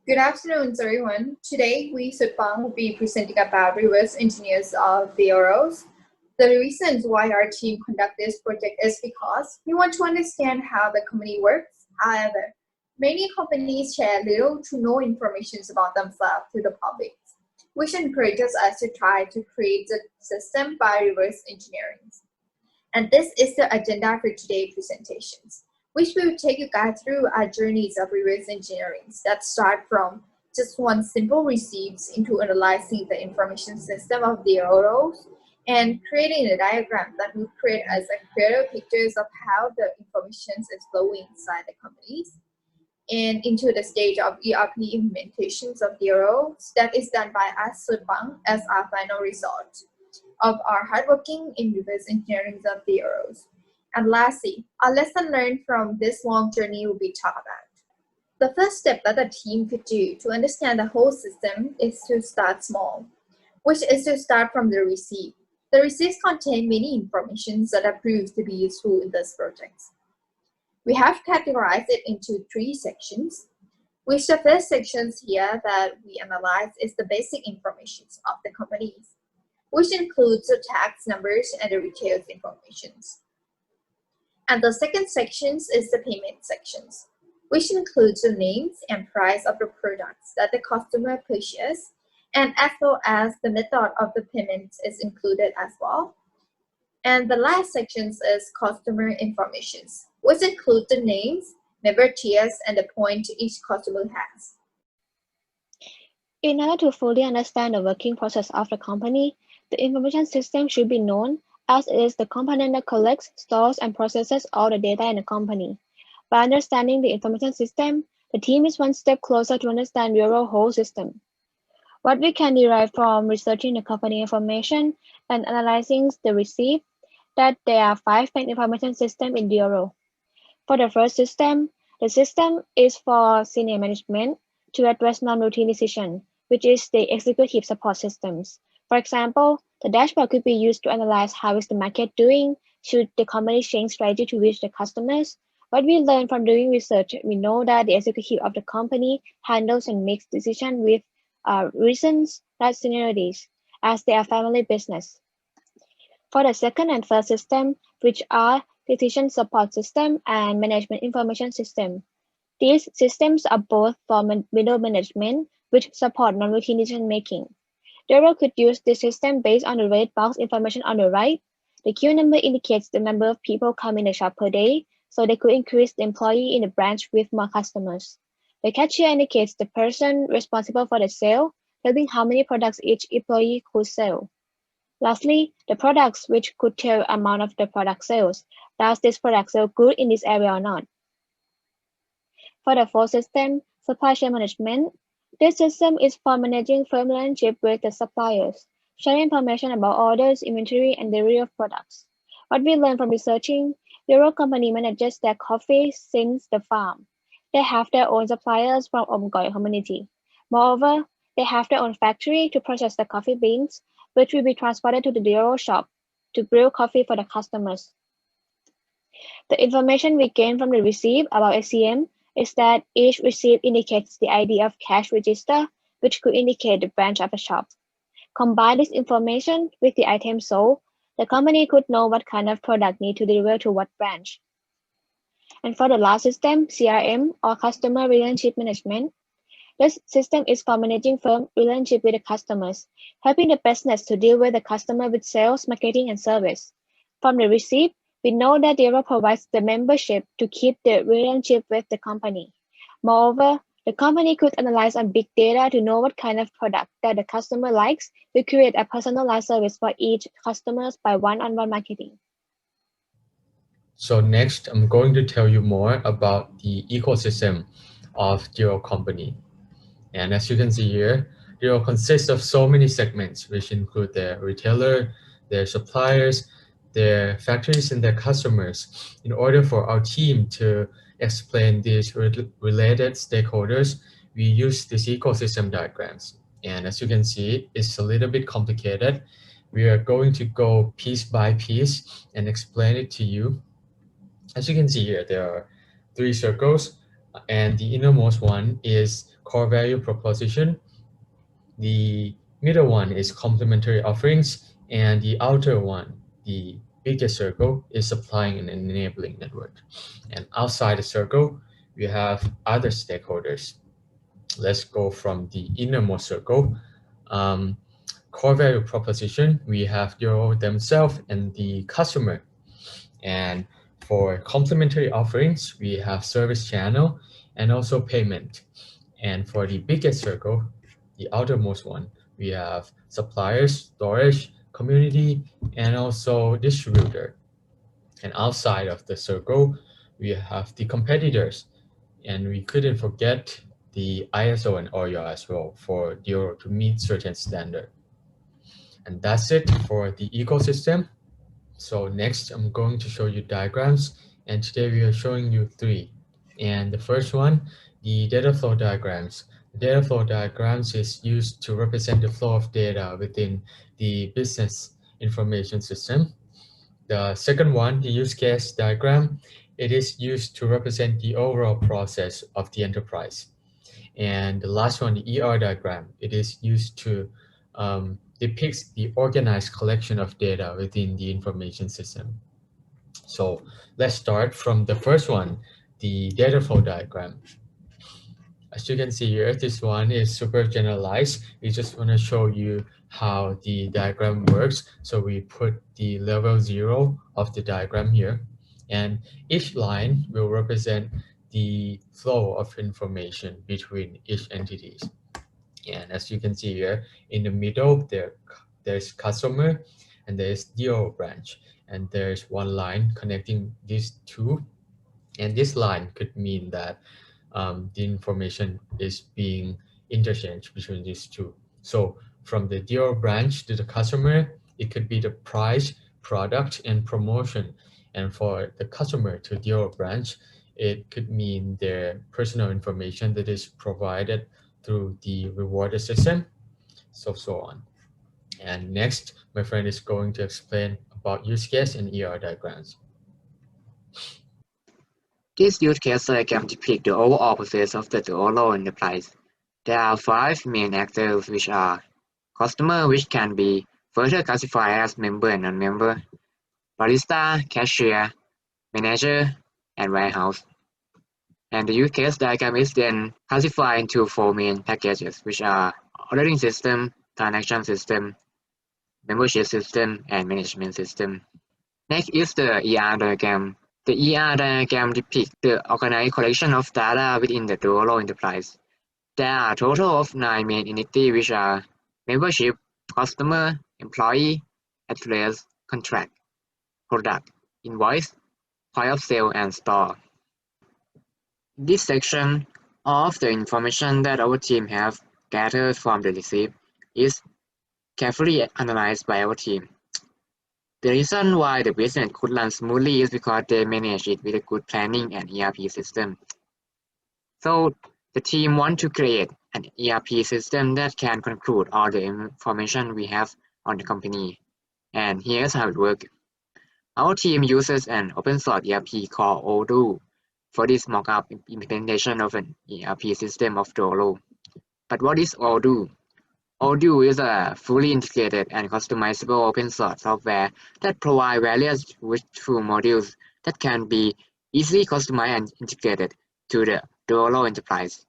Good afternoon, everyone. Today, we SudPung will be presenting about reverse engineers of the arrows. The reasons why our team conduct this project is because we want to understand how the company works. However, many companies share little to no information about themselves to the public, which encourages us to try to create the system by reverse engineering. And this is the agenda for today's presentations, which will take you guys through our journeys of reverse engineering that start from just one simple receipts into analyzing the information system of the arrows and creating a diagram that will create us a clearer pictures of how the information is flowing inside the companies and into the stage of ERP implementations of the arrows that is done by us SudPung as our final result of our hardworking in reverse engineering of the arrows. And lastly, a lesson learned from this long journey will be talked about. The first step that the team could do to understand the whole system is to start small, which is to start from the receipt. The receipts contain many information that are proved to be useful in this project. We have categorized it into 3 sections, which the first sections here that we analyze is the basic information of the companies, which includes the tax numbers and the retail informations. And the second sections is the payment sections, which includes the names and price of the products that the customer purchased, and as well as the method of the payment is included as well. And the last sections is customer information, which includes the names, member tiers, and the point each customer has. In order to fully understand the working process of the company, the information system should be known as it is the component that collects, stores, and processes all the data in the company. By understanding the information system, the team is one step closer to understand your whole system. What we can derive from researching the company information and analyzing the receipt, that there are 5 main information systems in the arrow. For the first system, the system is for senior management to address non-routine decisions, which is the executive support systems. For example, the dashboard could be used to analyze how is the market doing, should the company change strategy to reach the customers. What we learned from doing research, we know that the executive of the company handles and makes decisions with reasons, not seniorities, as they are family business. For the second and third system, which are decision support system and management information system, these systems are both for middle management, which support non-routine decision making. The arrow could use this system based on the red box information on the right. The queue number indicates the number of people coming in the shop per day, so they could increase the employee in the branch with more customers. The cashier indicates the person responsible for the sale, telling how many products each employee could sell. Lastly, the products, which could tell the amount of the product sales. Does this product sell good in this area or not? For the fourth system, supply chain management, this system is for managing firm relationship with the suppliers, sharing information about orders, inventory, and delivery of products. What we learned from researching, the arrow company manages their coffee since the farm. They have their own suppliers from Omgoi community. Moreover, they have their own factory to process the coffee beans, which will be transported to the arrow shop to brew coffee for the customers. The information we gain from the receipt about SCM is that each receipt indicates the ID of cash register, which could indicate the branch of the shop. Combine this information with the item sold, the company could know what kind of product need to deliver to what branch. And for the last system, CRM or Customer Relationship Management, this system is for managing firm relationship with the customers, helping the business to deal with the customer with sales, marketing, and service. From the receipt, we know that the arrow provides the membership to keep the relationship with the company. Moreover, the company could analyze on big data to know what kind of product that the customer likes to create a personalized service for each customer by one-on-one marketing. So next, I'm going to tell you more about the ecosystem of the arrow company. And as you can see here, the arrow consists of so many segments, which include their retailer, their suppliers, their factories, and their customers. In order for our team to explain these related stakeholders, we use these ecosystem diagrams. And as you can see, it's a little bit complicated. We are going to go piece by piece and explain it to you. As you can see here, there are 3 circles and the innermost one is core value proposition. The middle one is complementary offerings, and the outer one, the biggest circle, is supplying and enabling network. And outside the circle, we have other stakeholders. Let's go from the innermost circle. Core value proposition, we have Doro themselves and the customer. And for complementary offerings, we have service channel and also payment. And for the biggest circle, the outermost one, we have suppliers, storage, community, and also distributor. And outside of the circle, we have the competitors. And we couldn't forget the ISO and OER as well for Doro to meet certain standard. And that's it for the ecosystem. So next, I'm going to show you diagrams, and today we are showing you 3. And the first one, the data flow diagrams. The data flow diagrams is used to represent the flow of data within the business information system. The second one, the use case diagram, it is used to represent the overall process of the enterprise. And the last one, the ER diagram, it is used to depicts the organized collection of data within the information system. So let's start from the first one, the data flow diagram. As you can see here, this one is super generalized. We just want to show you how the diagram works. So we put the level 0 of the diagram here, and each line will represent the flow of information between each entities. And as you can see here, in the middle, there's customer and there's Doro branch. And there's one line connecting these two. And this line could mean that the information is being interchanged between these two. So from the Doro branch to the customer, it could be the price, product, and promotion. And for the customer to Doro branch, it could mean their personal information that is provided through the reward system, so on. And next, my friend is going to explain about use case and ER diagrams. This use case diagram depicts the overall process of the Doro enterprise. There are 5 main actors, which are customer, which can be further classified as member and non-member, barista, cashier, manager, and warehouse. And the use case diagram is then classified into 4 main packages, which are ordering system, transaction system, membership system, and management system. Next is the ER diagram. The ER diagram depicts the organized collection of data within the Doro enterprise. There are a total of 9 main entities, which are membership, customer, employee, address, contract, product, invoice, point of sale, and store. This section of the information that our team have gathered from the receipt is carefully analyzed by our team. The reason why the business could run smoothly is because they manage it with a good planning and ERP system. So the team want to create an ERP system that can conclude all the information we have on the company. And here's how it works. Our team uses an open source ERP called Odoo for this mock-up implementation of an ERP system of Doro. But what is Odoo? Odoo is a fully integrated and customizable open source software that provides various useful modules that can be easily customized and integrated to the Doro enterprise.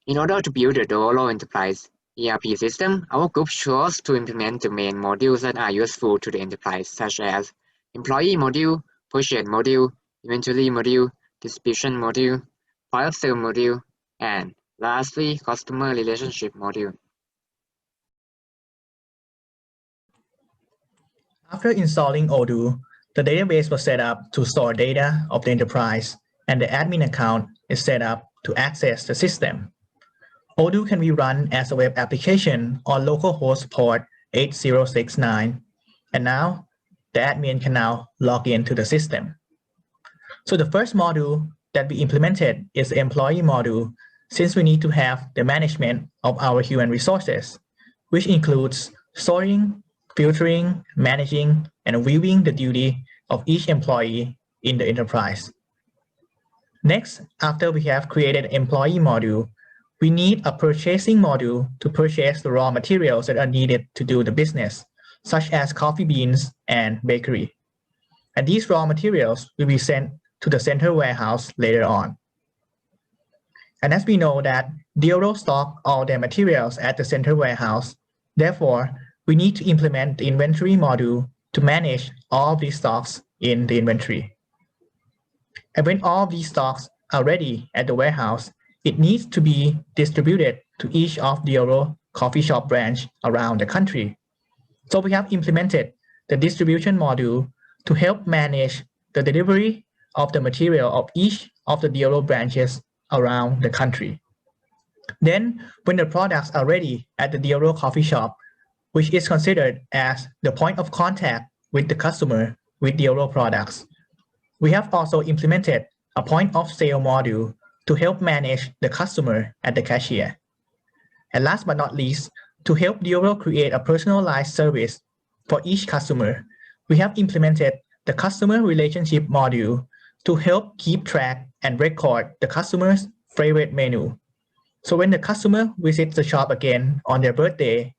In order to build the Doro enterprise ERP system, our group chose to implement the main modules that are useful to the enterprise, such as employee module, purchase module, inventory module, distribution module, point of sale module, and lastly, customer relationship module. After installing Odoo, the database was set up to store data of the enterprise, and the admin account is set up to access the system. Odoo can be run as a web application on localhost port 8069, and now the admin can now log into the system. So the first module that we implemented is the employee module, since we need to have the management of our human resources, which includes storing, filtering, managing, and viewing the duty of each employee in the enterprise. Next, after we have created employee module, we need a purchasing module to purchase the raw materials that are needed to do the business, such as coffee beans and bakery. And these raw materials will be sent to the center warehouse later on. And as we know that DRO stock all their materials at the center warehouse, therefore, we need to implement the inventory module to manage all of these stocks in the inventory. And when all of these stocks are ready at the warehouse, it needs to be distributed to each of the DRO coffee shop branch around the country. So we have implemented the distribution module to help manage the delivery of the material of each of the DRO branches around the country. Then, when the products are ready at the DRO coffee shop, which is considered as the point of contact with the customer with DRO products, we have also implemented a point of sale module to help manage the customer at the cashier. And last but not least, to help DRO create a personalized service for each customer, we have implemented the customer relationship module to help keep track and record the customer's favorite menu. So when the customer visits the shop again on their birthday,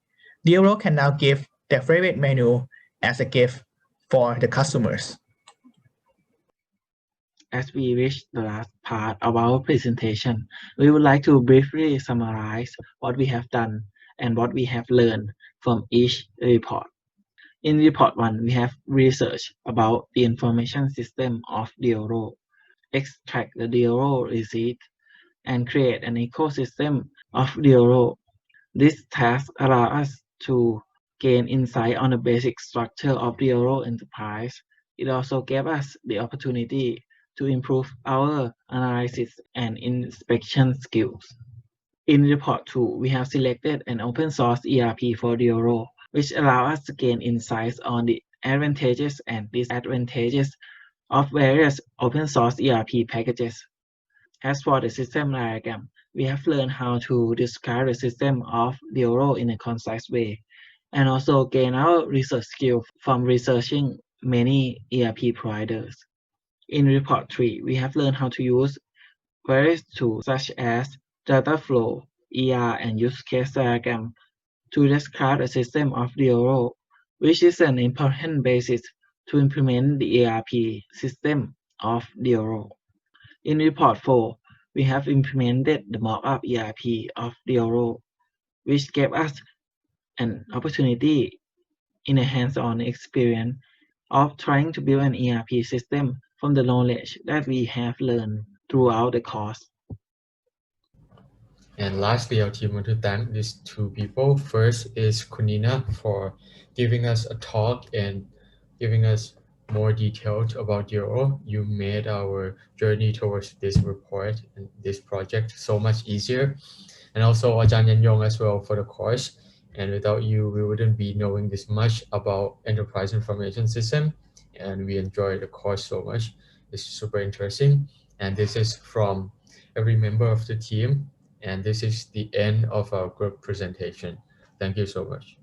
DRO can now give their favorite menu as a gift for the customers. As we reach the last part of our presentation, we would like to briefly summarize what we have done and what we have learned from each report. In report 1, we have researched about the information system of DRO, extract the DRO receipt, and create an ecosystem of DRO. This task allows us to gain insight on the basic structure of DRO enterprise. It also gave us the opportunity to improve our analysis and inspection skills. In report 2, we have selected an open source ERP for DRO, which allows us to gain insights on the advantages and disadvantages of various open source ERP packages. As for the system diagram, we have learned how to describe the system of DRO in a concise way, and also gain our research skill from researching many ERP providers. In report 3, we have learned how to use various tools such as data flow, ER, and use case diagram to describe the system of DRO, which is an important basis to implement the ERP system of DRO. In report 4, we have implemented the mock-up ERP of DRO, which gave us an opportunity in a hands-on experience of trying to build an ERP system from the knowledge that we have learned throughout the course. And lastly, our team want to thank these two people. First is Kunina for giving us a talk and giving us more details about DRO. You made our journey towards this report and this project so much easier. And also Ajahn Yanyong as well for the course. And without you, we wouldn't be knowing this much about enterprise information system. And we enjoyed the course so much. It's super interesting. And this is from every member of the team. And this is the end of our group presentation. Thank you so much.